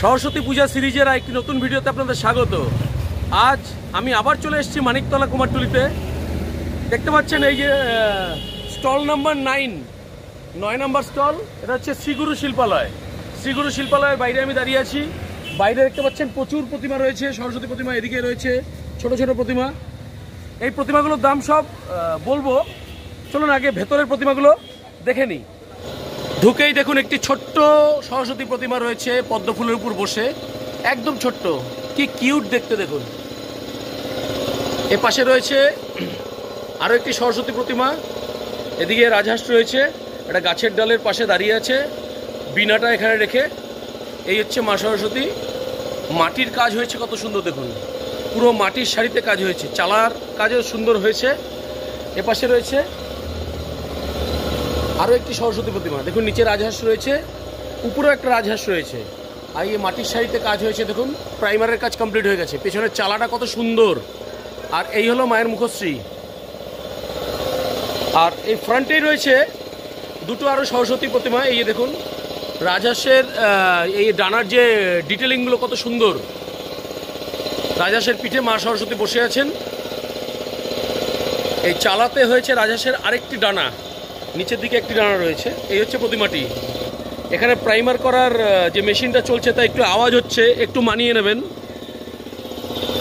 সরস্বতী পূজা সিরিজের একটি নতুন ভিডিওতে আপনাদের স্বাগত। আজ আমি আবার চলে এসেছি মানিকতলা কুমারটুলিতে। দেখতে পাচ্ছেন এই যে স্টল নাম্বার 9 নম্বর স্টল, এটা হচ্ছে শ্রীগুরু শিল্পালয়। শ্রীগুরু শিল্পালয়ের বাইরে আমি দাঁড়িয়ে আছি। বাইরে দেখতে পাচ্ছেন প্রচুর প্রতিমা রয়েছে, সরস্বতী প্রতিমা, এদিকে রয়েছে ছোট ছোট প্রতিমা। এই প্রতিমাগুলোর দাম সব বলবো, চলুন আগে ভেতরের প্রতিমাগুলো দেখে নিই। ঢুকেই দেখুন একটি ছোট্ট সরস্বতী প্রতিমা রয়েছে পদ্ম ফুলের উপর বসে, একদম ছোট্ট, কি কিউট দেখতে দেখুন। এ পাশে রয়েছে আরও একটি সরস্বতী প্রতিমা, এদিকে রাজহাঁস রয়েছে, একটা গাছের ডালের পাশে দাঁড়িয়ে আছে, বীণাটা এখানে রেখে। এই হচ্ছে মা সরস্বতী। মাটির কাজ হয়েছে কত সুন্দর দেখুন, পুরো মাটির শাড়িতে কাজ হয়েছে, চালার কাজও সুন্দর হয়েছে। এ পাশে রয়েছে আরও একটি সরস্বতী প্রতিমা, দেখুন নিচে রাজহাঁস রয়েছে, উপরেও একটা রাজহাঁস রয়েছে। আর এই মাটির শাড়িতে কাজ হয়েছে দেখুন, প্রাইমারের কাজ কমপ্লিট হয়ে গেছে, পেছনের চালাটা কত সুন্দর। আর এই হলো মায়ের মুখশ্রী। আর এই ফ্রন্টেই রয়েছে দুটো আরও সরস্বতী প্রতিমা। এই দেখুন রাজহাঁসের এই ডানার যে ডিটেলিংগুলো কত সুন্দর। রাজহাঁসের পিঠে মা সরস্বতী বসে আছেন। এই চালাতে হয়েছে রাজহাঁসের আরেকটি ডানা, নিচের দিকে একটি ডানা রয়েছে। এই হচ্ছে প্রতিমাটি। এখানে প্রাইমার করার যে মেশিনটা চলছে তা একটু আওয়াজ হচ্ছে, একটু মানিয়ে নেবেন।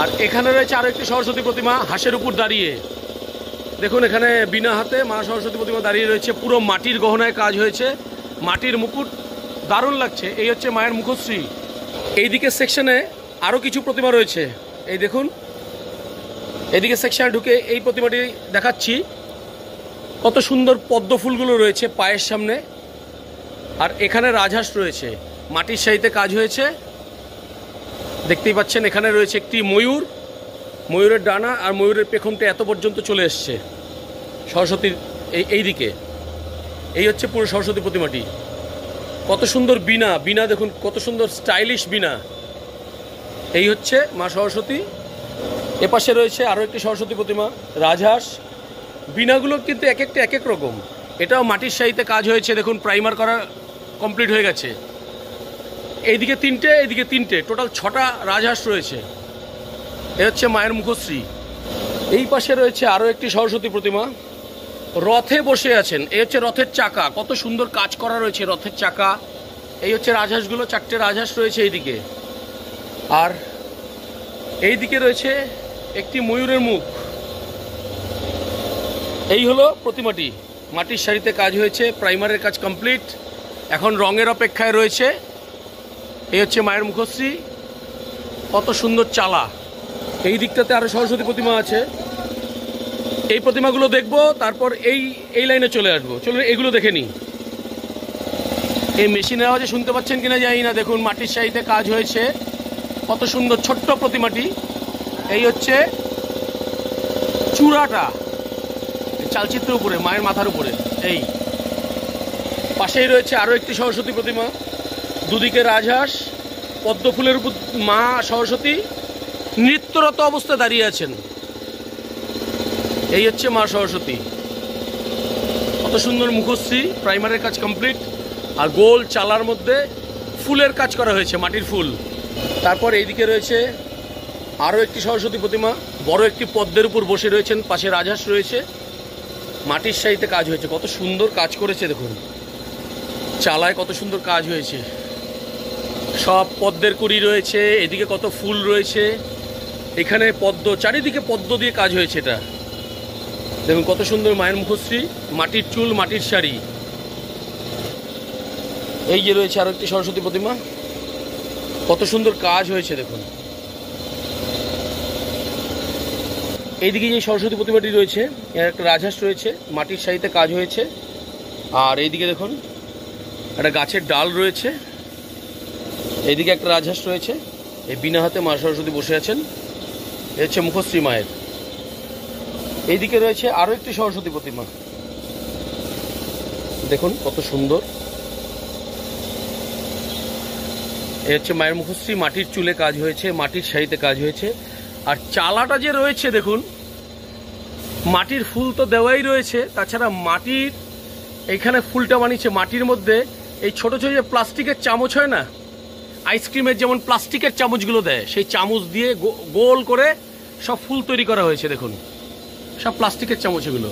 আর এখানে রয়েছে আরও একটি সরস্বতী প্রতিমা হাঁসের উপর দাঁড়িয়ে, দেখুন এখানে বিনা হাতে মা সরস্বতী প্রতিমা দাঁড়িয়ে রয়েছে, পুরো মাটির গহনায় কাজ হয়েছে, মাটির মুকুট, দারুণ লাগছে। এই হচ্ছে মায়ের মুখশ্রী। এইদিকে সেকশনে আরও কিছু প্রতিমা রয়েছে, এই দেখুন এদিকে সেকশনে ঢুকে এই প্রতিমাটি দেখাচ্ছি। কত সুন্দর পদ্ম ফুলগুলো রয়েছে পায়ের সামনে। আর এখানে রাজহাঁস রয়েছে, মাটির শাড়িতে কাজ হয়েছে, দেখতেই পাচ্ছেন। এখানে রয়েছে একটি ময়ূর, ময়ূরের ডানা আর ময়ূরের পেখমটা এত পর্যন্ত চলে এসছে সরস্বতীর এই দিকে। এই হচ্ছে পুরো সরস্বতী প্রতিমাটি। কত সুন্দর বীণা, বীণা দেখুন কত সুন্দর স্টাইলিশ বীণা। এই হচ্ছে মা সরস্বতী। এপাশে রয়েছে আরও একটি সরস্বতী প্রতিমা, রাজহাঁস। বীণাগুলো কিন্তু এক একটা এক এক রকম। এটাও মাটির শাড়িতে কাজ হয়েছে, দেখুন প্রাইমার করা কমপ্লিট হয়ে গেছে। এইদিকে তিনটে, এইদিকে তিনটে, টোটাল 6টা রাজহাঁস রয়েছে। এ হচ্ছে মায়ের মুখশ্রী। এই পাশে রয়েছে আরও একটি সরস্বতী প্রতিমা, রথে বসে আছেন। এই হচ্ছে রথের চাকা, কত সুন্দর কাজ করা রয়েছে রথের চাকা। এই হচ্ছে রাজহাঁসগুলো, 4টে রাজহাঁস রয়েছে এইদিকে। আর এইদিকে রয়েছে একটি ময়ূরের মুখ। এই হলো প্রতিমাটি, মাটির শাড়িতে কাজ হয়েছে, প্রাইমারের কাজ কমপ্লিট, এখন রঙের অপেক্ষায় রয়েছে। এই হচ্ছে মায়ের মুখশ্রী, কত সুন্দর চালা। এই দিকটাতে আরও সরস্বতী প্রতিমা আছে, এই প্রতিমাগুলো দেখবো, তারপর এই লাইনে চলে আসবো। চলুন এগুলো দেখে নিই। এই মেশিনের আওয়াজে শুনতে পাচ্ছেন কিনা জানি না, দেখুন মাটির শাড়িতে কাজ হয়েছে, কত সুন্দর ছোট্ট প্রতিমাটি। এই হচ্ছে চূড়াটা চালচিত্রের উপরে, মায়ের মাথার উপরে। এই পাশেই রয়েছে আরও একটি সরস্বতী প্রতিমা, দুদিকে রাজহাঁস, পদ্ম ফুলের উপর মা সরস্বতী নৃত্যরত অবস্থায় দাঁড়িয়ে আছেন। এই হচ্ছে মা সরস্বতী, কত সুন্দর মুখশ্রী, প্রাইমারের কাজ কমপ্লিট। আর গোল চালার মধ্যে ফুলের কাজ করা হয়েছে, মাটির ফুল। তারপর এইদিকে রয়েছে আরও একটি সরস্বতী প্রতিমা, বড় একটি পদ্মের উপর বসে রয়েছেন, পাশে রাজহাঁস রয়েছে, মাটির শাড়িতে কাজ হয়েছে, কত সুন্দর কাজ করেছে দেখুন, চালায় কত সুন্দর কাজ হয়েছে, সব পদ্মের কুড়ি রয়েছে, এদিকে কত ফুল রয়েছে, এখানে পদ্ম, চারিদিকে পদ্ম দিয়ে কাজ হয়েছে। এটা দেখুন কত সুন্দর মায়ের মুখশ্রী, মাটির চুল, মাটির শাড়ি। এই যে রয়েছে আরও একটি সরস্বতী প্রতিমা, কত সুন্দর কাজ হয়েছে দেখুন। এইদিকে যে সরস্বতী প্রতিমাটি রয়েছে, এর একটা রাজহাঁস রয়েছে, মাটির শাড়িতে কাজ হয়েছে। আর এইদিকে দেখুন একটা গাছের ডাল রয়েছে, এইদিকে একটা রাজহাঁস রয়েছে, এই বিনা হাতে মা সরস্বতী বসে আছেন। এ হচ্ছে মুখশ্রী মায়ের। এইদিকে রয়েছে আরও একটি সরস্বতী প্রতিমা, দেখুন কত সুন্দর। এ হচ্ছে মায়ের মুখশ্রী, মাটির চুলে কাজ হয়েছে, মাটির শাড়িতে কাজ হয়েছে। আর চালাটা যে রয়েছে দেখুন, মাটির ফুল তো দেওয়াই রয়েছে, তাছাড়া মাটির এইখানে ফুলটা বানিয়েছে মাটির মধ্যে। এই ছোট ছোট যে প্লাস্টিকের চামচ হয় না, আইসক্রিমের যেমন প্লাস্টিকের চামচগুলো দেয়, সেই চামচ দিয়ে গোল করে সব ফুল তৈরি করা হয়েছে। দেখুন সব প্লাস্টিকের চামচ এগুলো।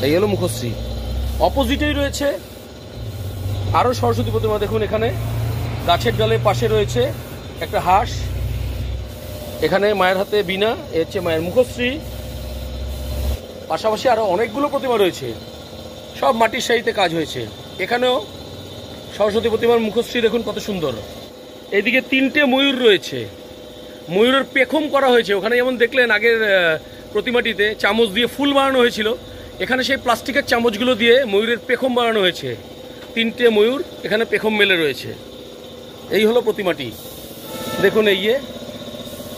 এই হলো মুখশ্রী। অপোজিটেই রয়েছে আরও সরস্বতী প্রতিমা। দেখুন এখানে গাছের ডালের পাশে রয়েছে একটা হাঁস, এখানে মায়ের হাতে বীণা, এ হচ্ছে মায়ের মুখশ্রী। পাশাপাশি আরও অনেকগুলো প্রতিমা রয়েছে, সব মাটির শাড়িতে কাজ হয়েছে। এখানেও সরস্বতী প্রতিমার মুখশ্রী দেখুন কত সুন্দর। এইদিকে 3টে ময়ূর রয়েছে, ময়ূরের পেখম করা হয়েছে। ওখানে যেমন দেখলেন আগের প্রতিমাটিতে চামচ দিয়ে ফুল বানানো হয়েছিল, এখানে সেই প্লাস্টিকের চামচগুলো দিয়ে ময়ূরের পেখম বানানো হয়েছে। 3টে ময়ূর এখানে পেখম মেলে রয়েছে। এই হলো প্রতিমাটি। দেখুন এই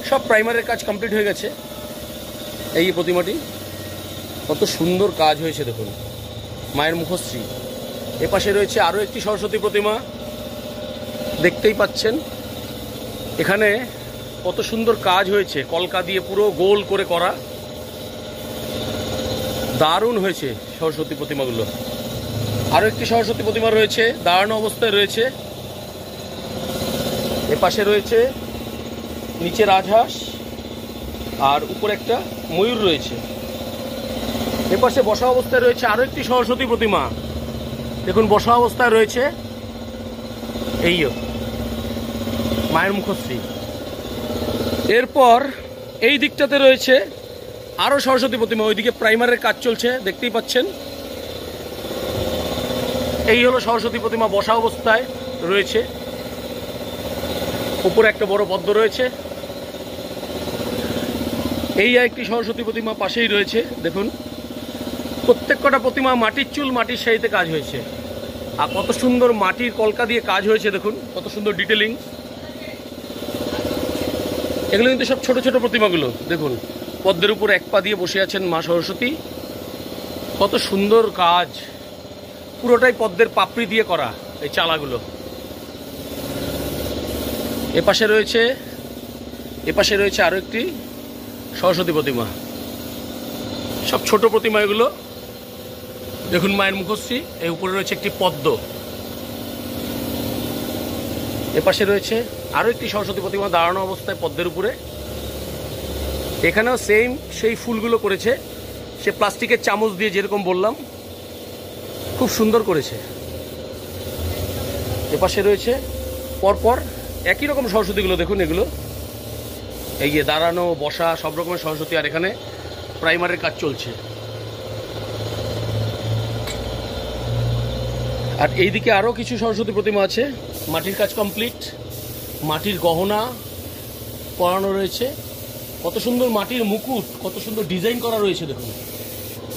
সব প্রাইমারের কাজ কমপ্লিট হয়ে গেছে। এই প্রতিমাটি কত সুন্দর কাজ হয়েছে দেখুন, মায়ের মুখশ্রী। এপাশে রয়েছে আরও একটি সরস্বতী প্রতিমা, দেখতেই পাচ্ছেন। এখানে কত সুন্দর কাজ হয়েছে, কলকা দিয়ে পুরো গোল করে করা, দারুণ হয়েছে সরস্বতী প্রতিমাগুলো। আরও একটি সরস্বতী প্রতিমা রয়েছে, দাঁড়ানো অবস্থায় রয়েছে। এপাশে রয়েছে নিচে রাজহাঁস আর উপরে একটা ময়ূর রয়েছে। এপাশে বসা অবস্থায় রয়েছে আরও একটি সরস্বতী প্রতিমা, দেখুন বসা অবস্থায় রয়েছে। এই মায়ের মুখশ্রী। এরপর এই দিকটাতে রয়েছে আরও সরস্বতী প্রতিমা, ওইদিকে প্রাইমারের কাজ চলছে, দেখতেই পাচ্ছেন। এই হলো সরস্বতী প্রতিমা, বসা অবস্থায় রয়েছে। উপরে একটা বড় পদ্ম রয়েছে। এই একটি সরস্বতী প্রতিমা পাশেই রয়েছে। দেখুন প্রত্যেক কটা প্রতিমা মাটির চুল, মাটির শাড়িতে কাজ হয়েছে। আর কত সুন্দর মাটির কলকা দিয়ে কাজ হয়েছে, দেখুন কত সুন্দর ডিটেলিং। এগুলো কিন্তু সব ছোট ছোট প্রতিমাগুলো। দেখুন পদ্মের উপর এক পা দিয়ে বসে আছেন মা সরস্বতী, কত সুন্দর কাজ। পুরোটাই পদ্মের পাপড়ি দিয়ে করা এই চালাগুলো। এপাশে রয়েছে আরও একটি সরস্বতী প্রতিমা, সব ছোট প্রতিমা এগুলো। দেখুন মায়ের মুখশ্রী। এই উপরে রয়েছে একটি পদ্ম। এপাশে রয়েছে আরও একটি সরস্বতী প্রতিমা দাঁড়ানো অবস্থায় পদ্মের উপরে। এখানেও সেম সেই ফুলগুলো করেছে, সে প্লাস্টিকের চামচ দিয়ে, যেরকম বললাম, খুব সুন্দর করেছে। এপাশে রয়েছে পরপর একই রকম সরস্বতীগুলো। দেখুন এগুলো এই দাঁড়ানো বসা সব রকমের সরস্বতী। আর এখানে প্রাইমারের কাজ চলছে। আর এইদিকে আরও কিছু সরস্বতী প্রতিমা আছে, মাটির কাজ কমপ্লিট, মাটির গহনা পরানো রয়েছে। কত সুন্দর মাটির মুকুট, কত সুন্দর ডিজাইন করা রয়েছে। দেখুন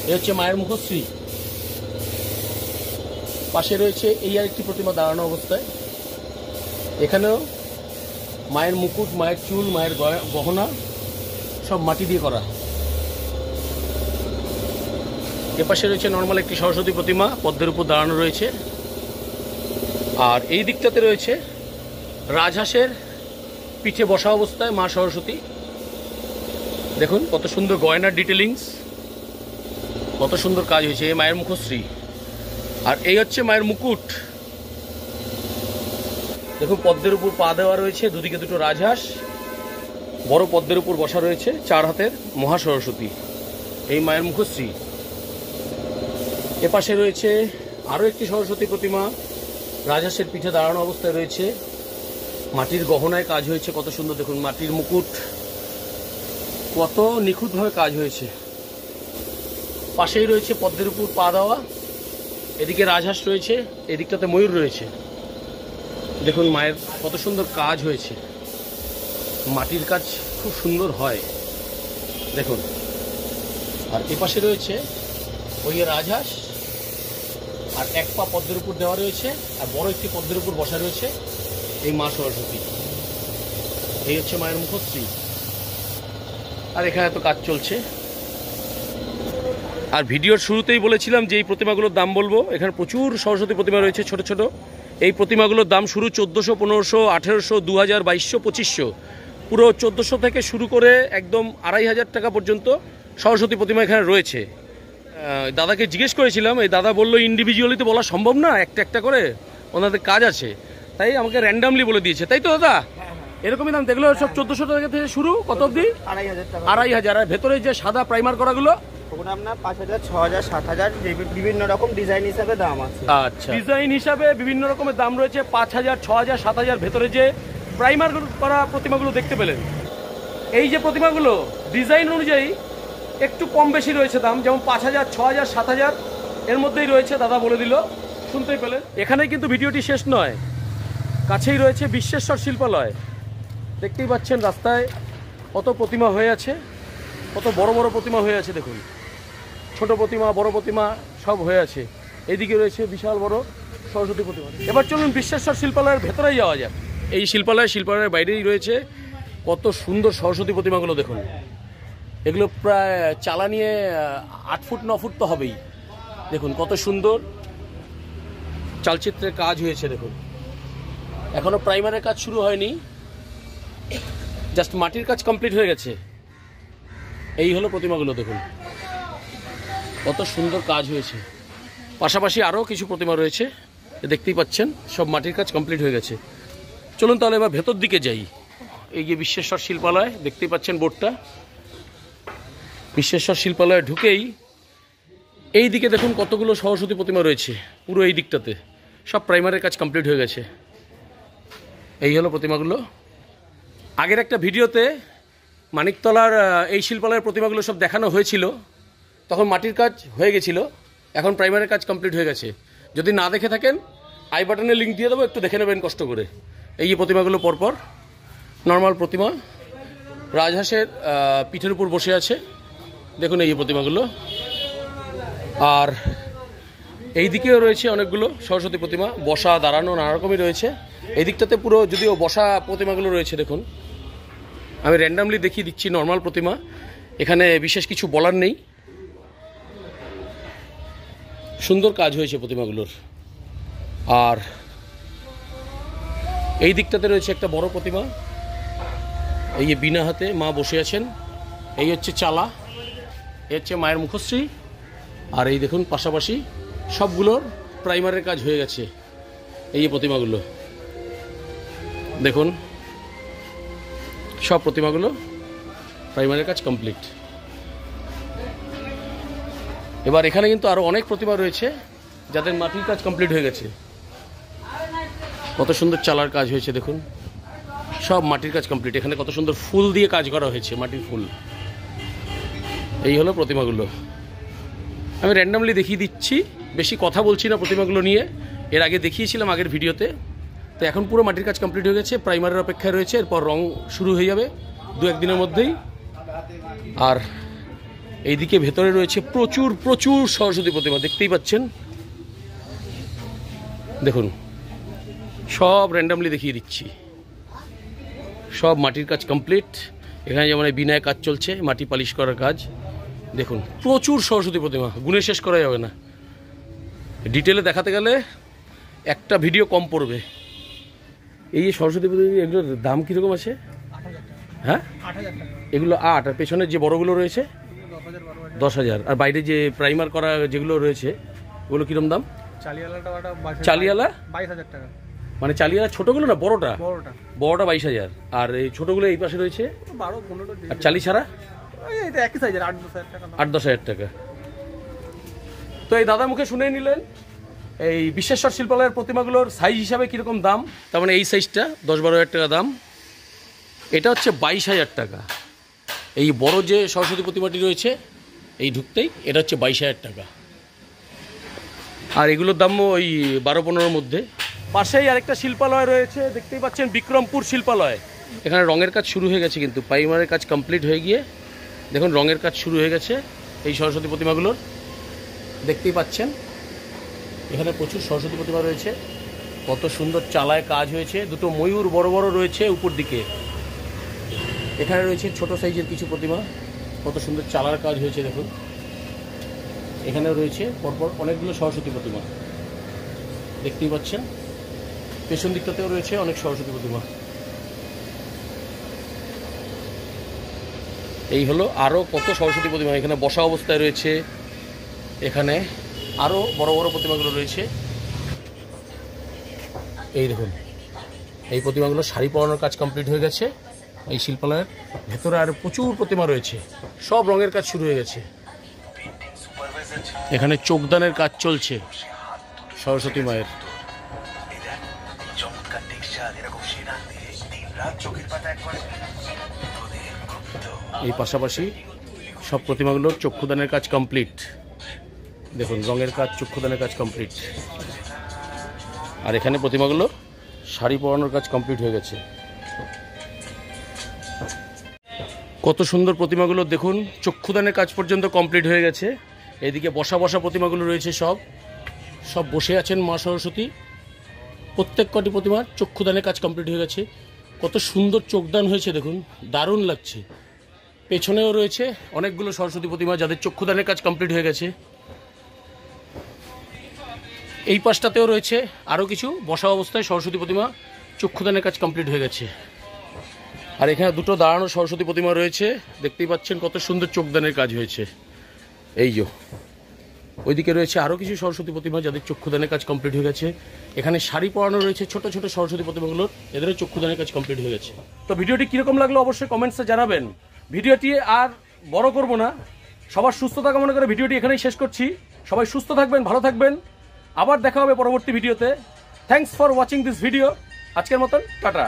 এ হচ্ছে মায়ের মুখশ্রী। পাশে রয়েছে এই আরেকটি প্রতিমা দাঁড়ানো অবস্থায়। এখানেও মায়ের মুকুট, মায়ের চুল, মায়ের গহনা সব মাটি দিয়ে করা। এপাশে রয়েছে নর্মাল একটি সরস্বতী প্রতিমা, পদ্মের উপর দাঁড়ানো রয়েছে। আর এই দিকটাতে রয়েছে রাজহাঁসের পিঠে বসা অবস্থায় মা সরস্বতী। দেখুন কত সুন্দর গয়নার ডিটেলিংস, কত সুন্দর কাজ হয়েছে। এই মায়ের মুখশ্রী। আর এই হচ্ছে মায়ের মুকুট। দেখুন পদ্মের উপর পা দেওয়া রয়েছে, দুদিকে দুটো রাজহাঁস, বড় পদ্মের উপর বসা রয়েছে 4 হাতের মহা সরস্বতী। এই মায়ের মুখশ্রী। এপাশে রয়েছে আরও একটি সরস্বতী প্রতিমা, রাজহাঁসের পিঠে দাঁড়ানো অবস্থায় রয়েছে। মাটির গহনায় কাজ হয়েছে কত সুন্দর। দেখুন মাটির মুকুট, কত নিখুঁতভাবে কাজ হয়েছে। পাশেই রয়েছে পদ্মের উপর পা দেওয়া, এদিকে রাজহাঁস রয়েছে, এদিকটাতে ময়ূর রয়েছে। দেখুন মায়ের কত সুন্দর কাজ হয়েছে, মাটির কাজ খুব সুন্দর হয় দেখুন। আর এপাশে রয়েছে ওই রাজহাঁস, আর এক পা পদ্মের উপর দেওয়া রয়েছে, আর বড় একটি পদ্মের উপর বসা রয়েছে এই মা সরস্বতী। এই হচ্ছে মায়ের মুখশ্রী। আর এখানে তো কাজ চলছে। আর ভিডিওর শুরুতেই বলেছিলাম যে এই প্রতিমাগুলোর দাম বলবো। এখানে প্রচুর সরস্বতী প্রতিমা রয়েছে ছোট ছোট। এই প্রতিমাগুলোর দাম শুরু 1400, 1500, 1800, 2000, 2200, 2500, পুরো 1400 থেকে শুরু করে একদম 2500 টাকা পর্যন্ত সরস্বতী প্রতিমা এখানে রয়েছে। দাদাকে জিজ্ঞেস করেছিলাম, এই দাদা বললো ইন্ডিভিজুয়ালি তো বলা সম্ভব না, একটা একটা করে ওনাদের কাজ আছে। তাই আমাকে র্যান্ডামলি বলে দিয়েছে, তাই তো দাদা? এরকমই দাম দেখলো সব 1400 টাকা থেকে শুরু, কত অবধি? 2500। আর ভেতরে যে সাদা প্রাইমার করাগুলো ওগুলো আপনার 5000, 6000, 7000 বিভিন্ন রকম ডিজাইন হিসাবে দাম আছে। আচ্ছা, ডিজাইন হিসাবে বিভিন্ন রকমের দাম রয়েছে। 5000, 6000, 7000 ভেতরে যে প্রাইমার করা প্রতিমাগুলো দেখতে পেলেন, এই যে প্রতিমাগুলো ডিজাইন অনুযায়ী একটু কম বেশি রয়েছে দাম, যেমন 5000, 6000, 7000 এর মধ্যেই রয়েছে, দাদা বলে দিল, শুনতেই পেলেন। এখানেই কিন্তু ভিডিওটি শেষ নয়, কাছেই রয়েছে বিশ্বেশ্বর শিল্পালয়। দেখতেই পাচ্ছেন রাস্তায় কত প্রতিমা হয়ে আছে, কত বড় বড় প্রতিমা হয়ে আছে। দেখুন, ছোট প্রতিমা, বড় প্রতিমা সব হয়ে আছে। এইদিকে রয়েছে বিশাল বড় সরস্বতী প্রতিমা। এবার চলুন বিশ্বেশ্বর শিল্পালয়ের ভেতরেই যাওয়া যাক। এই শিল্পালয়ের বাইরেই রয়েছে কত সুন্দর সরস্বতী প্রতিমাগুলো। দেখুন, এগুলো প্রায় চালা নিয়ে 8 ফুট 9 ফুট তো হবেই। দেখুন কত সুন্দর চালচিত্রের কাজ হয়েছে। দেখুন, এখনো প্রাইমারের কাজ শুরু হয়নি, জাস্ট মাটির কাজ কমপ্লিট হয়ে গেছে। এই হলো প্রতিমাগুলো। দেখুন কত সুন্দর কাজ হয়েছে। পাশাপাশি আরও কিছু প্রতিমা রয়েছে, দেখতেই পাচ্ছেন, সব মাটির কাজ কমপ্লিট হয়ে গেছে। চলুন তাহলে এবার ভেতর দিকে যাই। এই যে বিশ্বেশ্বর শিল্পালয়, দেখতেই পাচ্ছেন বোর্ডটা। বিশ্বেশ্বর শিল্পালয়ে ঢুকেই এই দিকে দেখুন কতগুলো সরস্বতী প্রতিমা রয়েছে। পুরো এই দিকটাতে সব প্রাইমারের কাজ কমপ্লিট হয়ে গেছে। এই হলো প্রতিমাগুলো। আগের একটা ভিডিওতে মানিকতলার এই শিল্পালয়ের প্রতিমাগুলো সব দেখানো হয়েছিল, তখন মাটির কাজ হয়ে গেছিলো, এখন প্রাইমারের কাজ কমপ্লিট হয়ে গেছে। যদি না দেখে থাকেন আই বাটনে লিঙ্ক দিয়ে দেবো, একটু দেখে নেবেন কষ্ট করে। এই যে প্রতিমাগুলো পরপর নর্মাল প্রতিমা, রাজহাঁসের পিঠের উপর বসে আছে। দেখুন এই প্রতিমাগুলো। আর এই দিকেও রয়েছে অনেকগুলো সরস্বতী প্রতিমা, বসা দাঁড়ানো নানা রকমই রয়েছে। এই দিকটাতে পুরো যদিও বসা প্রতিমাগুলো রয়েছে। দেখুন, আমি র্যান্ডামলি দেখিয়ে দিচ্ছি নর্মাল প্রতিমা, এখানে বিশেষ কিছু বলার নেই। সুন্দর কাজ হয়েছে প্রতিমাগুলোর। আর এই দিকটাতে রয়েছে একটা বড় প্রতিমা, এই যে বিনা হাতে মা বসে আছেন। এই হচ্ছে চালা, এই হচ্ছে মায়ের মুখশ্রী। আর এই দেখুন পাশাপাশি সবগুলোর প্রাইমারের কাজ হয়ে গেছে। এই যে প্রতিমাগুলো দেখুন, সব প্রতিমাগুলো প্রাইমারের কাজ কমপ্লিট। এবার এখানে কিন্তু আরও অনেক প্রতিমা রয়েছে যাদের মাটির কাজ কমপ্লিট হয়ে গেছে। কত সুন্দর চালার কাজ হয়েছে। দেখুন সব মাটির কাজ কমপ্লিট। এখানে কত সুন্দর ফুল দিয়ে কাজ করা হয়েছে, মাটির ফুল। এই হলো প্রতিমাগুলো। আমি র্যান্ডামলি দেখিয়ে দিচ্ছি, বেশি কথা বলছি না প্রতিমাগুলো নিয়ে। এর আগে দেখিয়েছিলাম আগের ভিডিওতে। তো এখন পুরো মাটির কাজ কমপ্লিট হয়ে গেছে, প্রাইমারের অপেক্ষায় রয়েছে। এরপর রং শুরু হয়ে যাবে 2-1 দিনের মধ্যেই। আর এইদিকে ভেতরে রয়েছে প্রচুর প্রচুর সরস্বতী প্রতিমা, দেখতেই পাচ্ছেন। দেখুন সব র্যান্ডামলি দেখিয়ে দিচ্ছি। সব মাটির কাজ কমপ্লিট। এখানে যেমন বিনায় কাজ চলছে, মাটি পালিশ করার কাজ। দেখুন প্রচুর সরস্বতী প্রতিমা, গুণে শেষ করা যাবে না। ডিটেলে দেখাতে গেলে একটা ভিডিও কম পড়বে। এই যে সরস্বতী প্রতিমা, এগুলোর দাম কীরকম আছে? হ্যাঁ, এগুলো 8, আর পেছনের যে বড়গুলো রয়েছে 10,000। আর বাইরে যে প্রাইমার করা যেগুলো রয়েছে ওগুলো কীরকম দাম? চালিয়ালা 22,000 টাকা। মানে চালিয়ালা ছোটোগুলো না বড়টা? বড়টা 22,000। আর এই ছোটোগুলো এই পাশে রয়েছে 12-15। আর চালি ছাড়া 8-10,000 টাকা। তো এই দাদা মুখে শুনে নিলেন এই বিশ্বেশ্বর শিল্পালয়ের প্রতিমাগুলোর সাইজ হিসাবে কীরকম দাম। তার মানে এই সাইজটা 10-12,000 টাকা দাম। এটা হচ্ছে 22,000 টাকা। এই বড় যে সরস্বতী প্রতিমাটি রয়েছে এই ঢুকতেই, এটা হচ্ছে 22,000 টাকা। আর এগুলোর দামও ওই 12-15-র মধ্যে। পাশেই আরেকটা শিল্পালয় রয়েছে, দেখতেই পাচ্ছেন, বিক্রমপুর শিল্পালয়। এখানে রঙের কাজ শুরু হয়ে গেছে, কিন্তু প্রাইমারের কাজ কমপ্লিট হয়ে গিয়ে দেখুন রঙের কাজ শুরু হয়ে গেছে এই সরস্বতী প্রতিমাগুলোর। দেখতেই পাচ্ছেন এখানে প্রচুর সরস্বতী প্রতিমা রয়েছে। কত সুন্দর চালায় কাজ হয়েছে। দুটো ময়ূর বড় বড় রয়েছে উপর দিকে। এখানে রয়েছে ছোট সাইজের কিছু প্রতিমা, কত সুন্দর চালার কাজ হয়েছে। দেখুন এখানেও রয়েছে পরপর অনেকগুলো সরস্বতী প্রতিমা, দেখতেই পাচ্ছেন। পেছন দিকটাতেও রয়েছে অনেক সরস্বতী প্রতিমা। এই হলো আরও কত সরস্বতী প্রতিমা এখানে বসা অবস্থায় রয়েছে। এখানে আরও বড় বড় প্রতিমাগুলো রয়েছে। এই দেখুন এই প্রতিমাগুলো শাড়ি পরানোর কাজ কমপ্লিট হয়ে গেছে। এই শিল্পালয়ের ভেতরে আর প্রচুর প্রতিমা রয়েছে, সব রঙের কাজ শুরু হয়ে গেছে। এখানে চোখদানের কাজ চলছে সরস্বতী মায়ের। এই পাশাপাশি সব প্রতিমাগুলোর চক্ষুদানের কাজ কমপ্লিট। দেখুন রঙের কাজ, চক্ষুদানের কাজ কমপ্লিট। আর এখানে প্রতিমাগুলো শাড়ি পরানোর কাজ কমপ্লিট হয়ে গেছে। কত সুন্দর প্রতিমাগুলো দেখুন, চক্ষুদানের কাজ পর্যন্ত কমপ্লিট হয়ে গেছে। এদিকে বসা বসা প্রতিমাগুলো রয়েছে, সব বসে আছেন মা সরস্বতী। প্রত্যেক কটি প্রতিমার চক্ষুদানের কাজ কমপ্লিট হয়ে গেছে। কত সুন্দর চোখদান হয়েছে দেখুন, দারুণ লাগছে। পেছনেও রয়েছে অনেকগুলো সরস্বতী প্রতিমা যাদের চক্ষুদানের কাজ কমপ্লিট হয়ে গেছে। এই পাশটাতেও রয়েছে আরও কিছু বসা অবস্থায় সরস্বতী প্রতিমা, চক্ষুদানের কাজ কমপ্লিট হয়ে গেছে। আর এখানে দুটো দাঁড়ানো সরস্বতী প্রতিমা রয়েছে, দেখতেই পাচ্ছেন কত সুন্দর চোখদানের কাজ হয়েছে। এই যে ওইদিকে রয়েছে আরও কিছু সরস্বতী প্রতিমা যাদের চক্ষুদানের কাজ কমপ্লিট হয়ে গেছে। এখানে শাড়ি পরানো রয়েছে ছোট ছোট সরস্বতী প্রতিমাগুলোর, এদেরও চক্ষুদানের কাজ কমপ্লিট হয়ে গেছে। তো ভিডিওটি কীরকম লাগলো অবশ্যই কমেন্টসে জানাবেন। ভিডিওটি আর বড় করব না, সবার সুস্থতা কামনা করে ভিডিওটি এখানেই শেষ করছি। সবাই সুস্থ থাকবেন, ভালো থাকবেন, আবার দেখা হবে পরবর্তী ভিডিওতে। Thanks for watching this video. আজকের মতন টাটা।